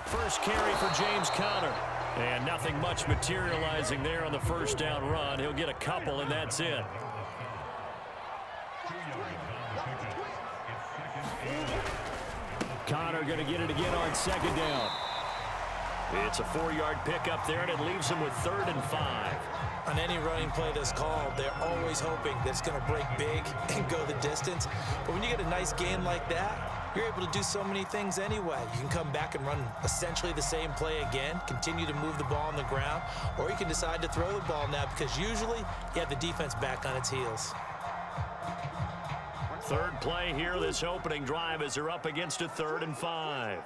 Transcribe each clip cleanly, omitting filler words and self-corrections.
First carry for James Conner. And nothing much materializing there on the first down run. He'll get a couple, and that's it. Conner going to get it again on second down. It's a 4-yard pickup there, and it leaves him with 3rd and 5. On any running play that's called, they're always hoping that it's going to break big and go the distance. But when you get a nice game like that, you're able to do so many things anyway. You can come back and run essentially the same play again, continue to move the ball on the ground, or you can decide to throw the ball now because usually you have the defense back on its heels. Third play here, this opening drive, as they're up against a 3rd and 5.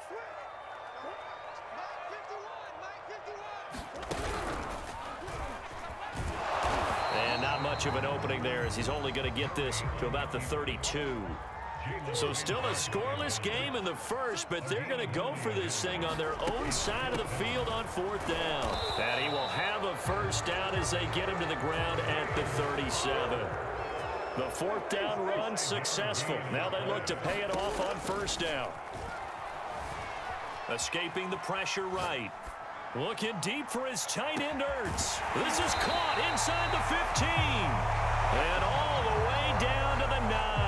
And not much of an opening there, as he's only going to get this to about the 32. So still a scoreless game in the first, but they're going to go for this thing on their own side of the field on 4th down. And he will have a first down as they get him to the ground at the 37. The 4th down run successful. Now they look to pay it off on 1st down. Escaping the pressure right. Looking deep for his tight end, Ertz. This is caught inside the 15. And all the way down to the 9.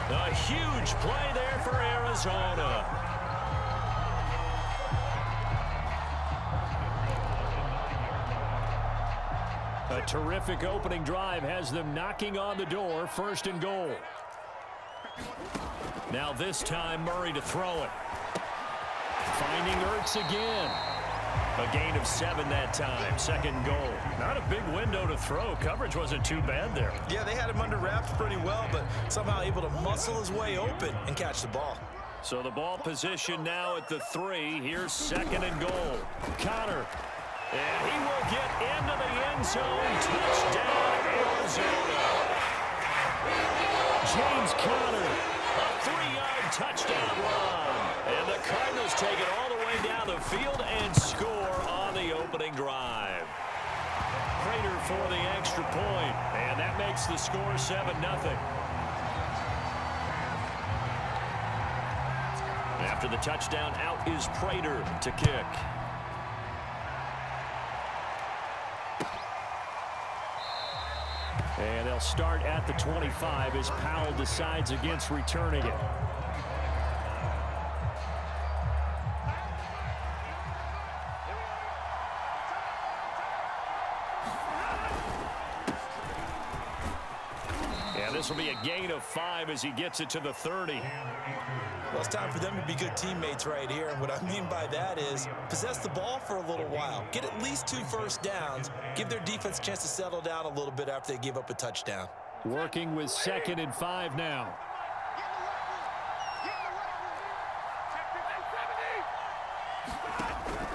A huge play there for Arizona. A terrific opening drive has them knocking on the door, 1st and goal. Now this time Murray to throw it. Finding Ertz again. A gain of 7 that time, 2nd goal. Not a big window to throw. Coverage wasn't too bad there. Yeah, they had him under wraps pretty well, but somehow able to muscle his way open and catch the ball. So the ball position now at the 3. Here's 2nd and goal. Conner. And he will get into the end zone. Touchdown, Arizona. James Conner, a 3-yard touchdown run. And the Cardinals take it all the way down the field and score on the opening drive. Prater for the extra point, and that makes the score 7-0. After the touchdown, out is Prater to kick. And they'll start at the 25 as Powell decides against returning it. And this will be a gain of 5 as he gets it to the 30. Well, it's time for them to be good teammates right here. And what I mean by that is possess the ball for a little while. Get at least 2 first downs. Give their defense a chance to settle down a little bit after they give up a touchdown. Working with 2nd and 5 now.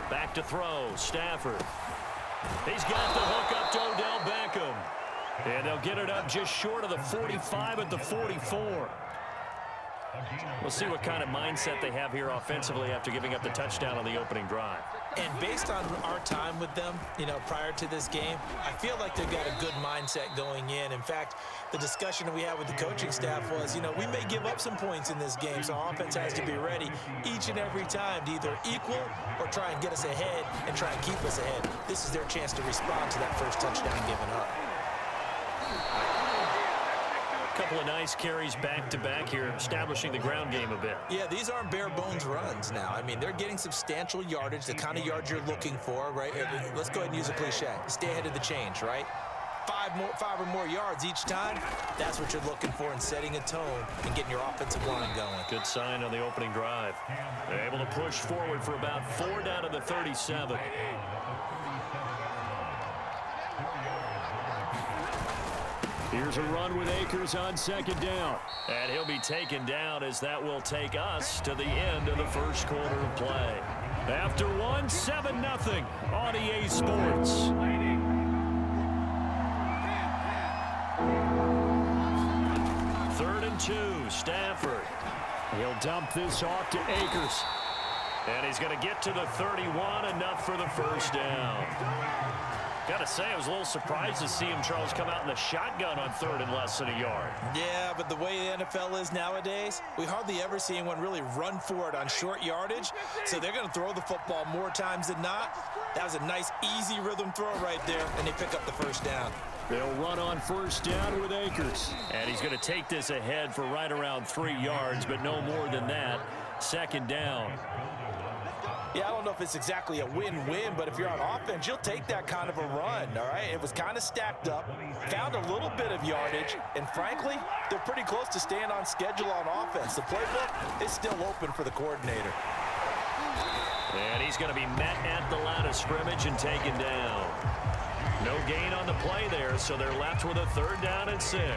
Back to throw. Stafford. He's got the hook up to Odell Beckham. And they'll get it up just short of the 45 at the 44. We'll see what kind of mindset they have here offensively after giving up the touchdown on the opening drive. And based on our time with them, prior to this game, I feel like they've got a good mindset going in. In fact, the discussion that we had with the coaching staff was, we may give up some points in this game, so our offense has to be ready each and every time to either equal or try and get us ahead and try and keep us ahead. This is their chance to respond to that first touchdown given up. Couple of nice carries back-to-back here, establishing the ground game a bit. Yeah, these aren't bare-bones runs now. I mean, they're getting substantial yardage, the kind of yards you're looking for, right? Let's go ahead and use a cliche. Stay ahead of the change, right? 5 or more yards each time, that's what you're looking for in setting a tone and getting your offensive line going. Good sign on the opening drive. They're able to push forward for about 4 down to the 37. Here's a run with Akers on 2nd down. And he'll be taken down as that will take us to the end of the first quarter of play. After 1, 7-0 on EA Sports. 3rd and 2, Stafford. He'll dump this off to Akers. And he's going to get to the 31, enough for the first down. Gotta say, I was a little surprised to see him, Charles, come out in the shotgun on third and less than a yard. Yeah, but the way the NFL is nowadays, we hardly ever see anyone really run for it on short yardage. So they're going to throw the football more times than not. That was a nice, easy rhythm throw right there, and they pick up the first down. They'll run on first down with Akers. And he's going to take this ahead for right around 3 yards, but no more than that. Second down. Yeah, I don't know if it's exactly a win-win, but if you're on offense, you'll take that kind of a run, all right? It was kind of stacked up, found a little bit of yardage, and frankly, they're pretty close to staying on schedule on offense. The playbook is still open for the coordinator. And he's going to be met at the line of scrimmage and taken down. No gain on the play there, so they're left with a 3rd down and 6.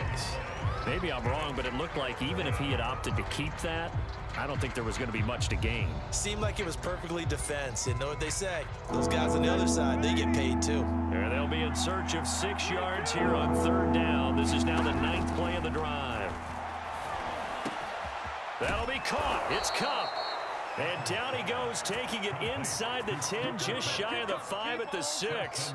Maybe I'm wrong, but it looked like even if he had opted to keep that, I don't think there was going to be much to gain. Seemed like it was perfectly defense. And know what they say? Those guys on the other side, they get paid too. And they'll be in search of 6 yards here on 3rd down. This is now the 9th play of the drive. That'll be caught. It's Kupp. And down he goes, taking it inside the 10, just shy of the 5 at the 6.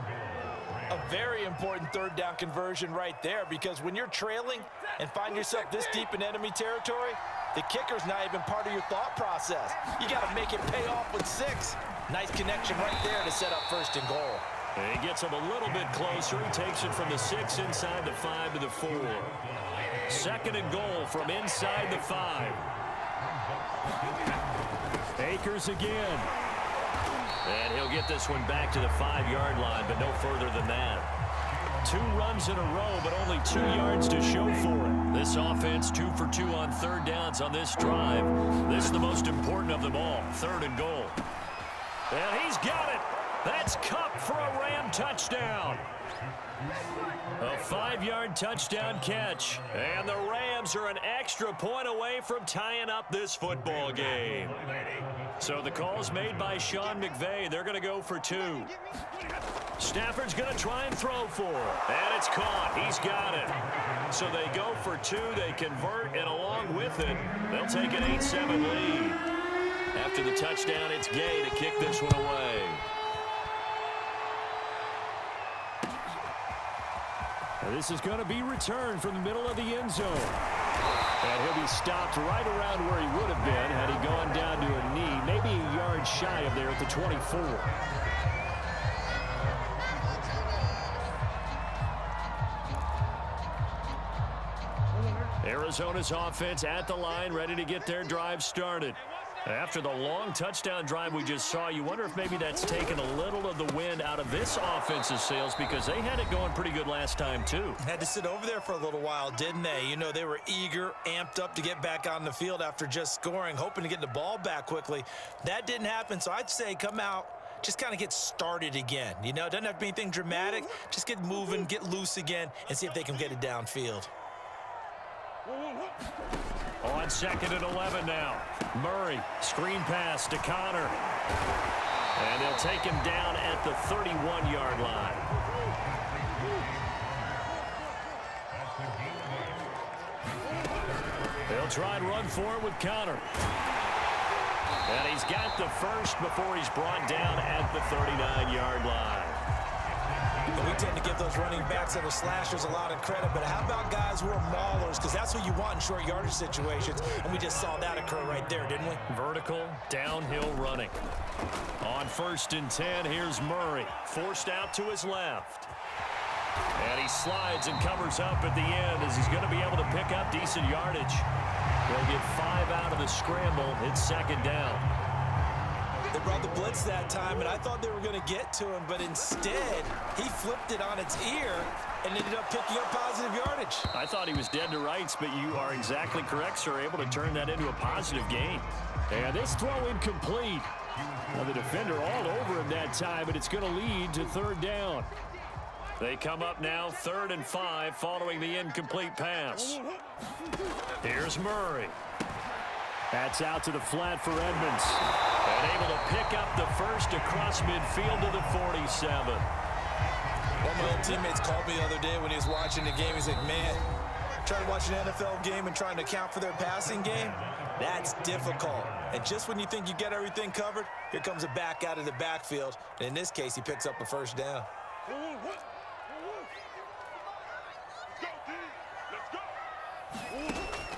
A very important 3rd down conversion right there, because when you're trailing and find yourself this deep in enemy territory, the kicker's not even part of your thought process. You got to make it pay off with 6. Nice connection right there to set up 1st and goal. And he gets him a little bit closer. He takes it from the 6 inside the 5 to the 4. 2nd and goal from inside the 5. Akers again. And he'll get this one back to the 5-yard line, but no further than that. 2 runs in a row, but only 2 yards to show for it. This offense 2 for 2 on 3rd downs on this drive. This is the most important of them all, 3rd and goal. And he's got it. That's Kupp for a Ram touchdown. A 5-yard touchdown catch. And the Rams are an extra point away from tying up this football game. So the call's made by Sean McVay. They're going to go for 2. Stafford's going to try and throw for it. And it's caught. He's got it. So they go for 2. They convert, and along with it, they'll take an 8-7 lead. After the touchdown, it's Gay to kick this one away. Now this is going to be returned from the middle of the end zone. And he'll be stopped right around where he would have been had he gone down to a knee, maybe a yard shy of there at the 24. Arizona's offense at the line, ready to get their drive started. After the long touchdown drive we just saw, you wonder if maybe that's taken a little of the wind out of this offense's sails, because they had it going pretty good last time too. Had to sit over there for a little while, didn't they? You know, they were eager, amped up to get back on the field after just scoring, hoping to get the ball back quickly. That didn't happen, so I'd say come out, just kind of get started again. You know, it doesn't have to be anything dramatic. Just get moving, get loose again, and see if they can get it downfield. On 2nd and 11 now. Murray, screen pass to Connor. And they'll take him down at the 31-yard line. They'll try and run for it with Connor. And he's got the first before he's brought down at the 39-yard line. And we tend to give those running backs and the slashers a lot of credit, but how about guys who are maulers? Because that's what you want in short yardage situations, and we just saw that occur right there, didn't we? Vertical, downhill running. On 1st and 10, here's Murray, forced out to his left. And he slides and covers up at the end as he's going to be able to pick up decent yardage. They'll get 5 out of the scramble. It's 2nd down. They brought the blitz that time, and I thought they were going to get to him, but instead, he flipped it on its ear and ended up picking up positive yardage. I thought he was dead to rights, but you are exactly correct, sir, able to turn that into a positive gain. And this throw incomplete. Now the defender all over him that time, but it's going to lead to 3rd down. They come up now 3rd and 5 following the incomplete pass. Here's Murray. That's out to the flat for Edmonds. And able to pick up the first across midfield to the 47. One of my old teammates called me the other day when he was watching the game. He's like, man, trying to watch an NFL game and trying to account for their passing game, that's difficult. And just when you think you get everything covered, here comes a back out of the backfield. And in this case, he picks up a 1st down.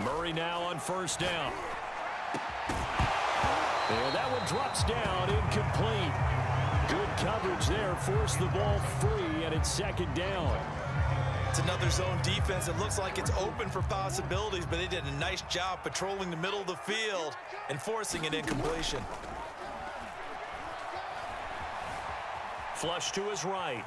Murray now on first down. And that one drops down, incomplete. Good coverage there, forced the ball free, and it's second down. It's another zone defense. It looks like it's open for possibilities, but they did a nice job patrolling the middle of the field and forcing an incompletion. Flush to his right.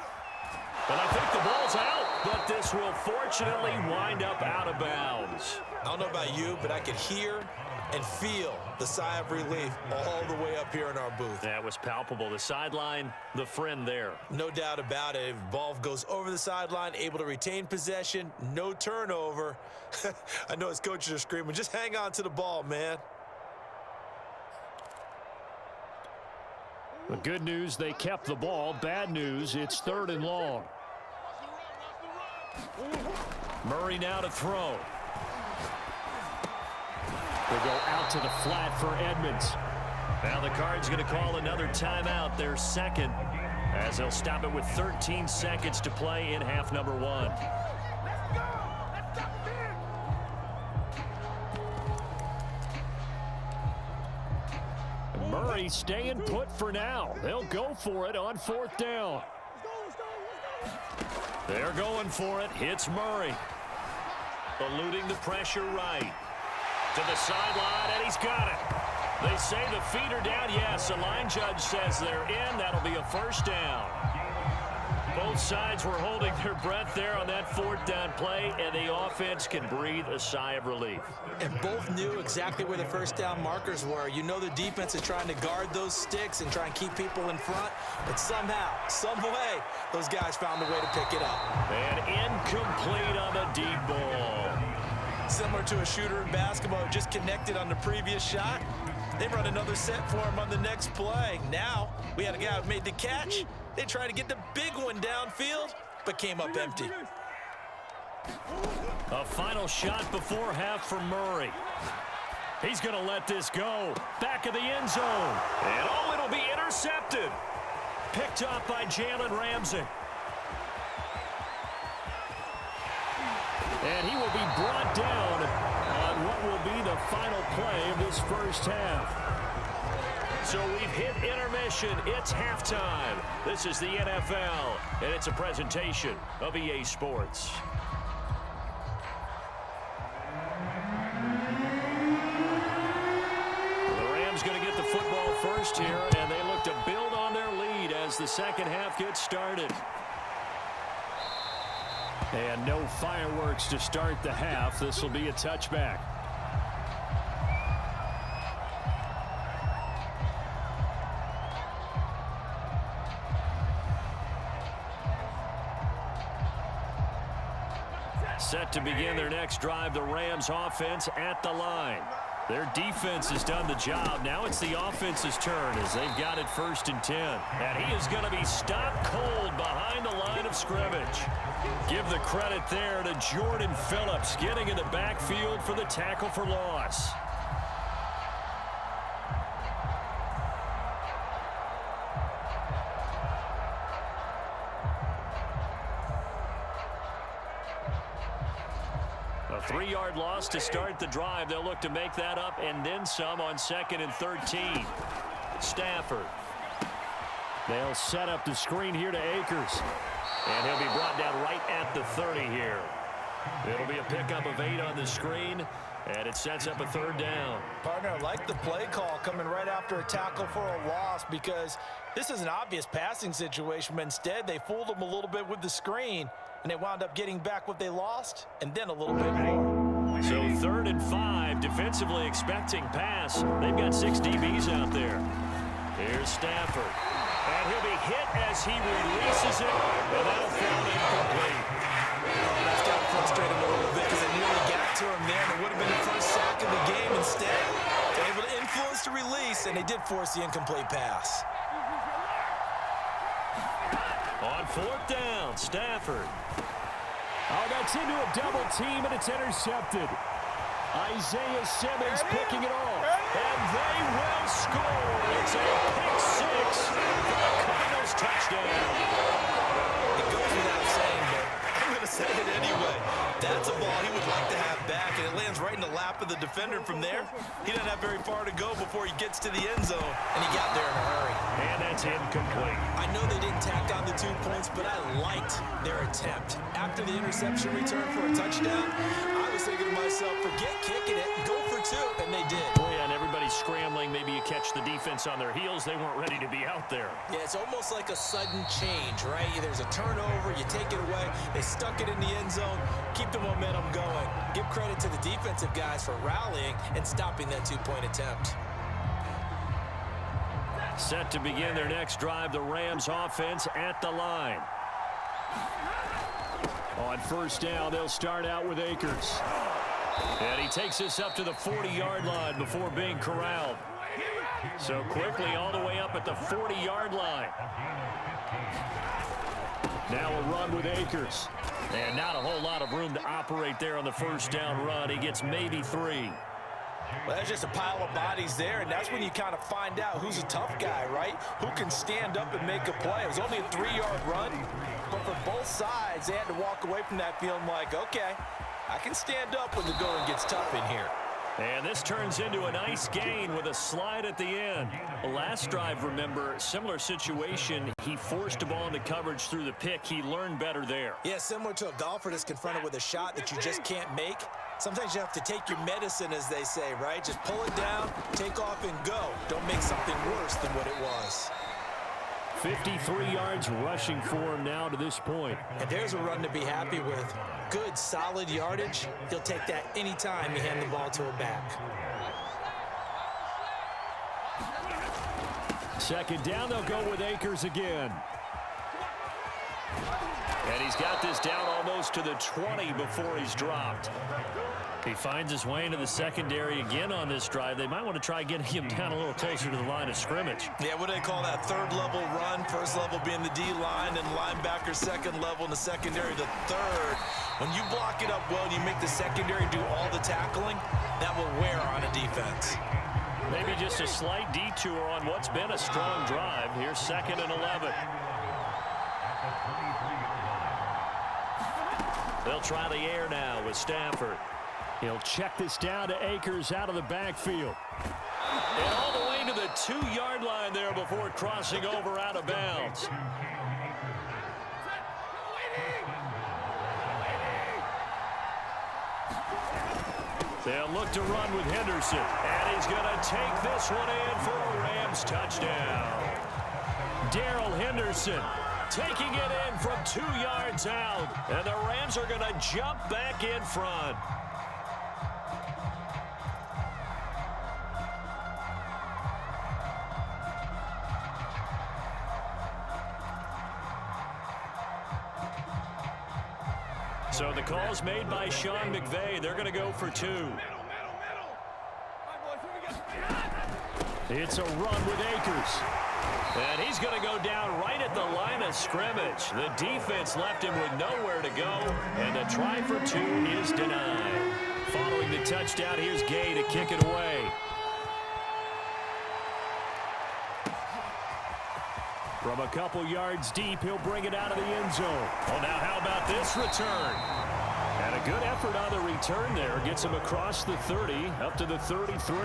And I think the ball's out, but this will fortunately wind up out of bounds. I don't know about you, but I could hear and feel the sigh of relief all the way up here in our booth. That was palpable. The sideline, the friend there. No doubt about it. If the ball goes over the sideline, able to retain possession, no turnover. I know his coaches are screaming, just hang on to the ball, man. The good news, they kept the ball. Bad news, it's third and long. Murray now to throw. They'll go out to the flat for Edmonds. Now the Cards going to call another timeout, their second, as they'll stop it with 13 seconds to play in half number one. Murray staying put for now. They'll go for it on fourth down. They're going for it. Hits Murray. Eluding the pressure right. To the sideline, and he's got it. They say the feet are down. Yes, the line judge says they're in. That'll be a first down. Both sides were holding their breath there on that fourth down play, and the offense can breathe a sigh of relief. And both knew exactly where the first down markers were. You know the defense is trying to guard those sticks and try and keep people in front, but somehow, some way, those guys found a way to pick it up. And incomplete on the deep ball. Similar to a shooter in basketball who just connected on the previous shot. They run another set for him on the next play. Now, we had a guy who made the catch. They tried to get the big one downfield, but came up empty. A final shot before half for Murray. He's going to let this go. Back of the end zone. And oh, it'll be intercepted. Picked up by Jalen Ramsey. And he will be brought down on what will be the final play of this first half. So we've hit intermission. It's halftime. This is the NFL, and it's a presentation of EA Sports. The Rams going to get the football first here, and they look to build on their lead as the second half gets started. And no fireworks to start the half. This will be a touchback. Set to begin their next drive, the Rams offense at the line. Their defense has done the job. Now it's the offense's turn as they've got it 1st and 10. And he is going to be stopped cold behind the line of scrimmage. Give the credit there to Jordan Phillips getting in the backfield for the tackle for loss. A 3-yard loss to start the drive. They'll look to make that up and then some on 2nd and 13. Stafford. They'll set up the screen here to Akers. And he'll be brought down right at the 30 here. It'll be a pickup of 8 on the screen, and it sets up a 3rd down. Partner, I like the play call coming right after a tackle for a loss because this is an obvious passing situation, but instead they fooled them a little bit with the screen, and they wound up getting back what they lost and then a little bit more. So 3rd and 5, defensively expecting pass. They've got 6 DBs out there. Here's Stafford. And he'll be hit as he releases it, and that'll fall incomplete. That's got to frustrate him a little bit because it nearly got to him there, and it would have been the first sack of the game. Instead, they're able to influence the release, and they did force the incomplete pass. On 4th down, Stafford. Oh, that's into a double team, and it's intercepted. Isaiah Simmons picking it off. And they will score. It's a pick 6 for the Cardinals touchdown. It goes without saying, but I'm going to say it anyway. That's a ball he would like to have back, and it lands right in the lap of the defender. From there, he doesn't have very far to go before he gets to the end zone, and he got there in a hurry. And that's incomplete. I know they didn't tack on the 2 points, but I liked their attempt. After the interception return for a touchdown, I was thinking to myself, forget kicking it, go for 2, and they did. Oh, yeah, and everybody's scrambling. Maybe you catch the defense on their heels. They weren't ready to be out there. Yeah, it's almost like a sudden change, right? There's a turnover, you take it away, they stuck it in the end zone, keep the momentum going. Give credit to the defensive guys for rallying and stopping that 2-point attempt. Set to begin their next drive, the Rams offense at the line. On first down, they'll start out with Akers. And he takes us up to the 40-yard line before being corralled. So quickly all the way up at the 40-yard line. Now a run with Akers. And not a whole lot of room to operate there on the first down run. He gets maybe 3. Well, there's just a pile of bodies there, and that's when you kind of find out who's a tough guy, right? Who can stand up and make a play. It was only a 3-yard run, but for both sides, they had to walk away from that feeling like, okay, I can stand up when the going gets tough in here. And this turns into a nice gain with a slide at the end. Last drive, remember, similar situation. He forced a ball into coverage through the pick. He learned better there. Yeah, similar to a golfer that's confronted with a shot that you just can't make. Sometimes you have to take your medicine, as they say, right? Just pull it down, take off, and go. Don't make something worse than what it was. 53 yards rushing for him now to this point. And there's a run to be happy with. Good, solid yardage. He'll take that anytime you hand the ball to a back. Second down, they'll go with Akers again. And he's got this down almost to the 20 before he's dropped. He finds his way into the secondary again on this drive. They might want to try getting him down a little closer to the line of scrimmage. Yeah, what do they call that? Third level run. First level being the D-line, and linebacker second level, and the secondary the third. When you block it up well and you make the secondary do all the tackling, that will wear on a defense. Maybe just a slight detour on what's been a strong drive. Here's 2nd and 11. They'll try the air now with Stafford. He'll check this down to Akers out of the backfield. And all the way to the 2-yard line there before crossing over out of bounds. They'll look to run with Henderson. And he's going to take this one in for a Rams touchdown. Darrell Henderson taking it in from 2 yards out. And the Rams are going to jump back in front. So the call's made by Sean McVay. They're going to go for 2. It's a run with Akers. And he's going to go down right at the line of scrimmage. The defense left him with nowhere to go. And the try for 2 is denied. Following the touchdown, here's Gay to kick it away. From a couple yards deep, he'll bring it out of the end zone. Well, now how about this return? And a good effort on the return there. Gets him across the 30, up to the 33.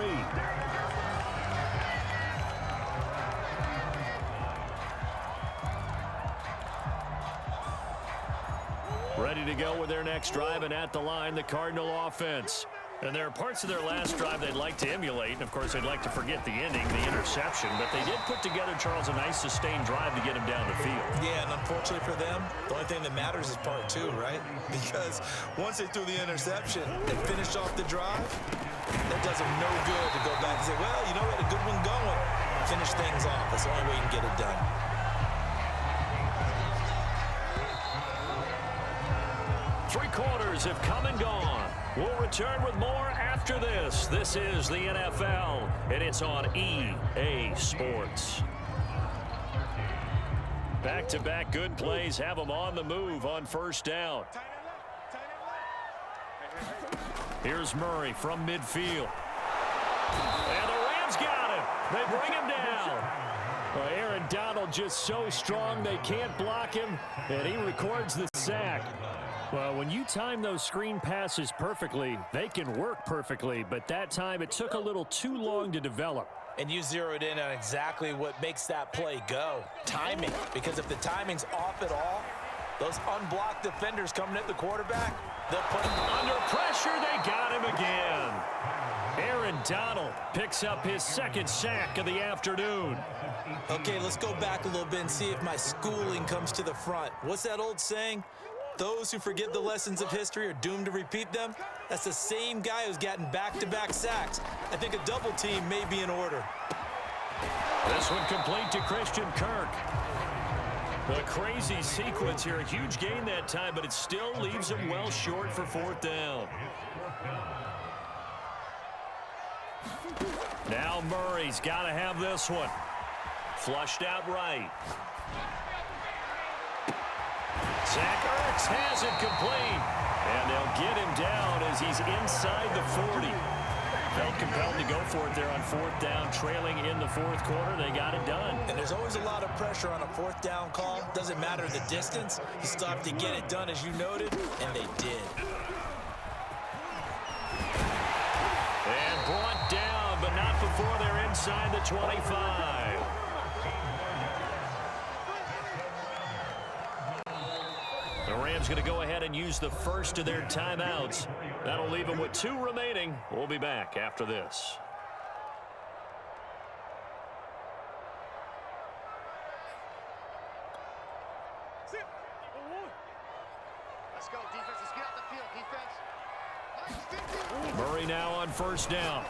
Ready to go with their next drive, and at the line, the Cardinal offense. And there are parts of their last drive they'd like to emulate, and of course they'd like to forget the ending, the interception, but they did put together, Charles, a nice sustained drive to get him down the field. Yeah, and unfortunately for them, the only thing that matters is part 2, right? Because once they threw the interception and finished off the drive, that does them no good to go back and say, well, you know, we had a good one going. Finish things off. That's the only way you can get it done. Three quarters have come and gone. We'll return with more after this. This is the NFL, and it's on EA Sports. Back-to-back good plays have them on the move on first down. Here's Murray from midfield. And the Rams got him. They bring him down. Well, Aaron Donald just so strong they can't block him, and he records the sack. Well, when you time those screen passes perfectly, they can work perfectly, but that time it took a little too long to develop. And you zeroed in on exactly what makes that play go. Timing. Because if the timing's off at all, those unblocked defenders coming at the quarterback, they'll put him under pressure. They got him again. Aaron Donald picks up his second sack of the afternoon. Okay, let's go back a little bit and see if my schooling comes to the front. What's that old saying? Those who forget the lessons of history are doomed to repeat them. That's the same guy who's gotten back-to-back sacks. I think a double team may be in order. This one complete to Christian Kirk. A crazy sequence here. A huge gain that time, but it still leaves him well short for fourth down. Now Murray's got to have this one. Flushed out right. Zach Ertz has it complete. And they'll get him down as he's inside the 40. Felt compelled to go for it there on fourth down, trailing in the fourth quarter. They got it done. And there's always a lot of pressure on a fourth down call. Doesn't matter the distance. You still have to get it done, as you noted, and they did. And brought down, but not before they're inside the 25. The Rams going to go ahead and use the first of their timeouts. That'll leave them with 2 remaining. We'll be back after this. Let's go, defense. Let's get out the field, defense. Murray now on first down.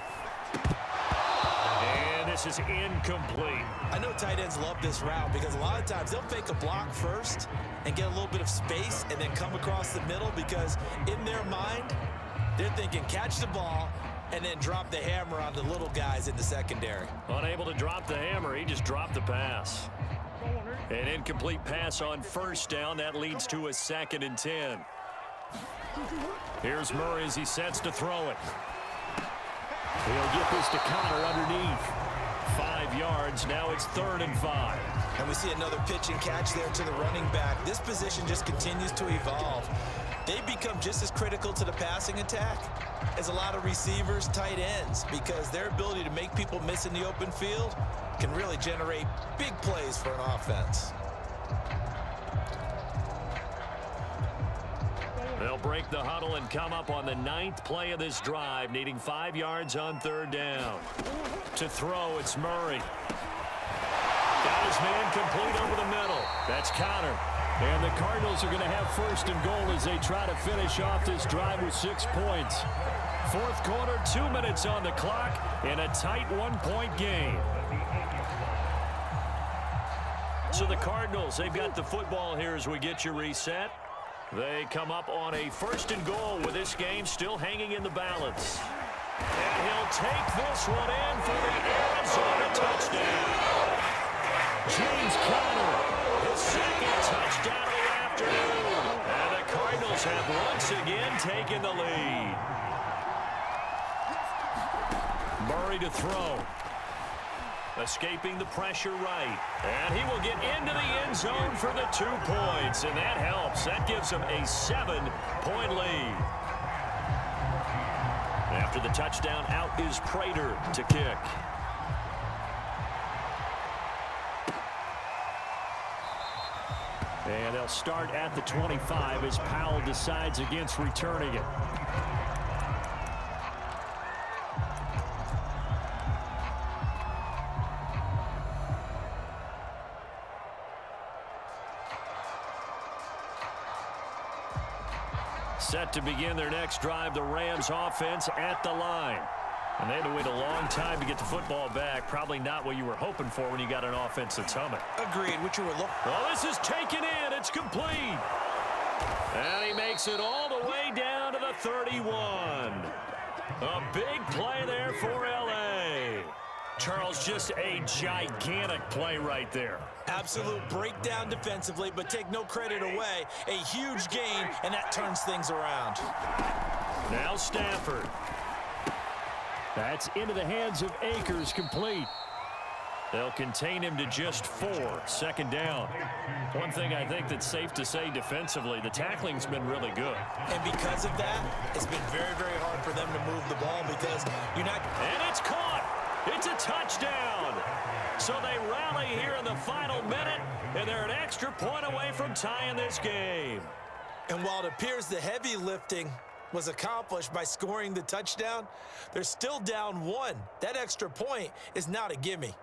And this is incomplete. I know tight ends love this route because a lot of times they'll fake a block first and get a little bit of space and then come across the middle because in their mind, they're thinking catch the ball and then drop the hammer on the little guys in the secondary. Unable to drop the hammer, he just dropped the pass. An incomplete pass on first down. That leads to a 2nd and 10. Here's Murray as he sets to throw it. He'll get this to Connor underneath. 5 yards. Now it's 3rd and 5. And we see another pitch and catch there to the running back. This position just continues to evolve. They become just as critical to the passing attack as a lot of receivers, tight ends, because their ability to make people miss in the open field can really generate big plays for an offense. They'll break the huddle and come up on the 9th play of this drive, needing 5 yards on 3rd down. To throw, it's Murray. Got his man complete over the middle. That's Connor. And the Cardinals are going to have 1st and goal as they try to finish off this drive with 6 points. Fourth quarter, 2 minutes on the clock in a tight 1-point game. So the Cardinals, they've got the football here as we get you reset. They come up on a 1st and goal with this game still hanging in the balance. And he'll take this one in for the Arizona touchdown. James Conner, his 2nd touchdown of the afternoon. And the Cardinals have once again taken the lead. Murray to throw. Escaping the pressure right. And he will get into the end zone for the 2 points. And that helps. That gives him a 7-point lead. After the touchdown, out is Prater to kick. And they'll start at the 25 as Powell decides against returning it. Set to begin their next drive, the Rams offense at the line. And they had to wait a long time to get the football back. Probably not what you were hoping for when you got an offense that's humming. Agreed. What you were looking for. Well, this is taken in. It's complete. And he makes it all the way down to the 31. A big play there for L.A. Charles, just a gigantic play right there. Absolute breakdown defensively, but take no credit away. A huge gain, and that turns things around. Now Stafford. That's into the hands of Akers, complete. They'll contain him to just 4. Second down. One thing I think that's safe to say defensively, the tackling's been really good. And because of that, it's been very, very hard for them to move the ball because you're not... And it's caught. It's a touchdown. So they rally here in the final minute, and they're an extra point away from tying this game. And while it appears the heavy lifting was accomplished by scoring the touchdown, they're still down 1. That extra point is not a gimme.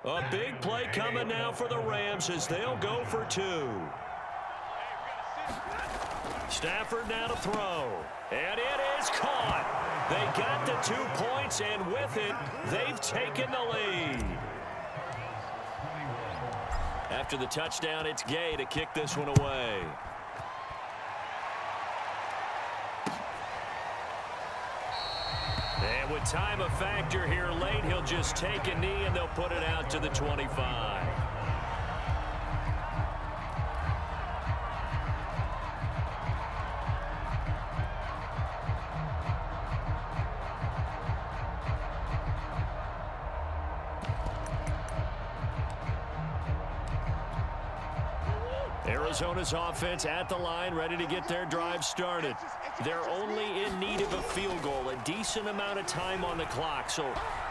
A big play coming now for the Rams as they'll go for 2. Stafford now to throw. And it is caught. They got the 2 points, and with it, they've taken the lead. After the touchdown, it's Gay to kick this one away. And with time a factor here late, he'll just take a knee and they'll put it out to the 25. Arizona's offense at the line, ready to get their drive started. They're only in need of a field goal, a decent amount of time on the clock. So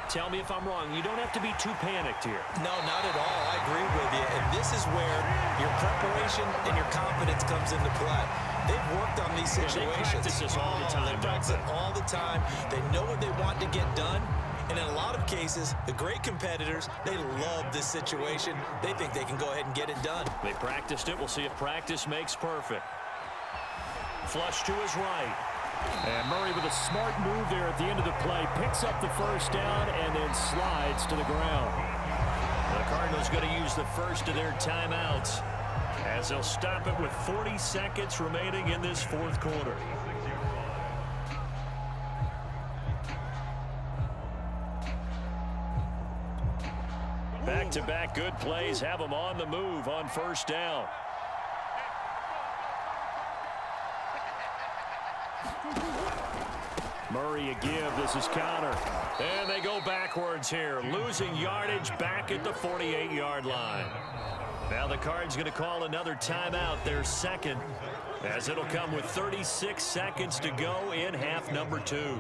tell me if I'm wrong. You don't have to be too panicked here. No, not at all. I agree with you. And this is where your preparation and your confidence comes into play. They've worked on these situations. They practice this all the time. They practice it all the time. They know what they want to get done. And in a lot of cases, the great competitors, they love this situation. They think they can go ahead and get it done. They practiced it. We'll see if practice makes perfect. Flush to his right. And Murray with a smart move there at the end of the play. Picks up the first down and then slides to the ground. The Cardinals going to use the first of their timeouts as they'll stop it with 40 seconds remaining in this fourth quarter. Back-to-back good plays have them on the move on first down. Murray a give. This is counter. And they go backwards here, losing yardage back at the 48-yard line. Now the Cards going to call another timeout, their second, as it'll come with 36 seconds to go in half number 2.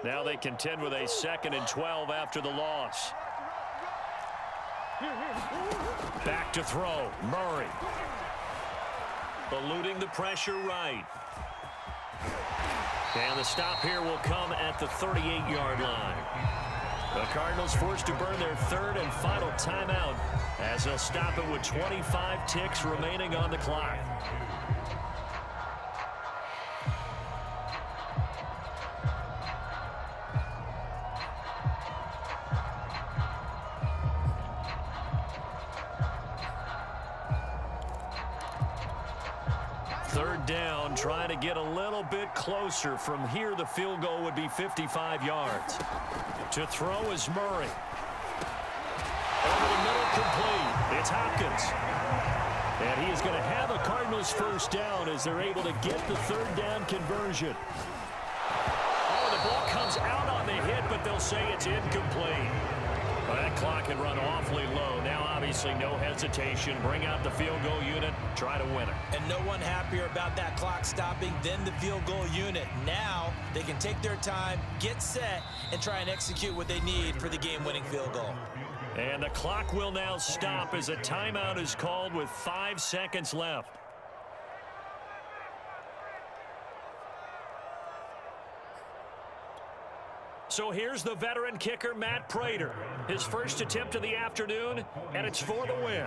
Now they contend with a 2nd and 12 after the loss. Back to throw, Murray. Eluding the pressure right. And the stop here will come at the 38-yard line. The Cardinals forced to burn their 3rd and final timeout as they'll stop it with 25 ticks remaining on the clock. Third down, trying to get a little bit closer. From here, the field goal would be 55 yards. To throw is Murray. Over the middle, complete. It's Hopkins. And he is going to have a Cardinals first down as they're able to get the third down conversion. Oh, the ball comes out on the hit, but they'll say it's incomplete. Well, that clock had run awfully low. Now, obviously, no hesitation. Bring out the field goal unit, try to win it. And no one happier about that clock stopping than the field goal unit. Now they can take their time, get set, and try and execute what they need for the game-winning field goal. And the clock will now stop as a timeout is called with 5 seconds left. So here's the veteran kicker, Matt Prater. His first attempt of the afternoon, and it's for the win.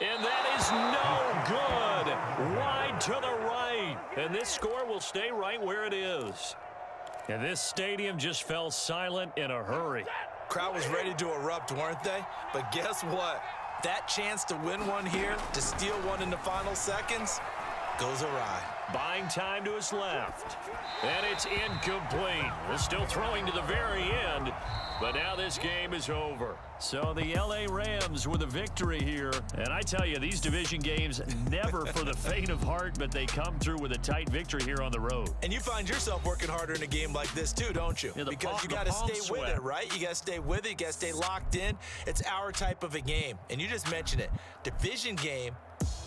And that is no good. Wide to the right. And this score will stay right where it is. And this stadium just fell silent in a hurry. Crowd was ready to erupt, weren't they? But guess what? That chance to win one here, to steal one in the final seconds, goes awry. Buying time to his left. And it's incomplete. We're still throwing to the very end, but now this game is over. So the L.A. Rams with a victory here. And I tell you, these division games, never for the faint of heart, but they come through with a tight victory here on the road. And you find yourself working harder in a game like this too, don't you? Yeah, because you got to stay with it, right? You got to stay with it. You got to stay locked in. It's our type of a game. And you just mentioned it. Division game,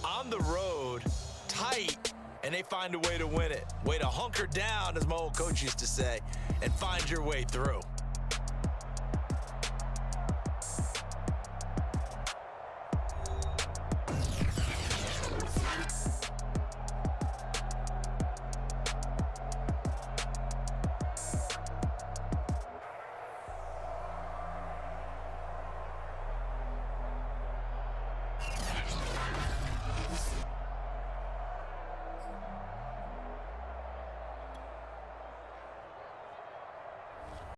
on the road, tight, and they find a way to win it. Way to hunker down, as my old coach used to say, and find your way through.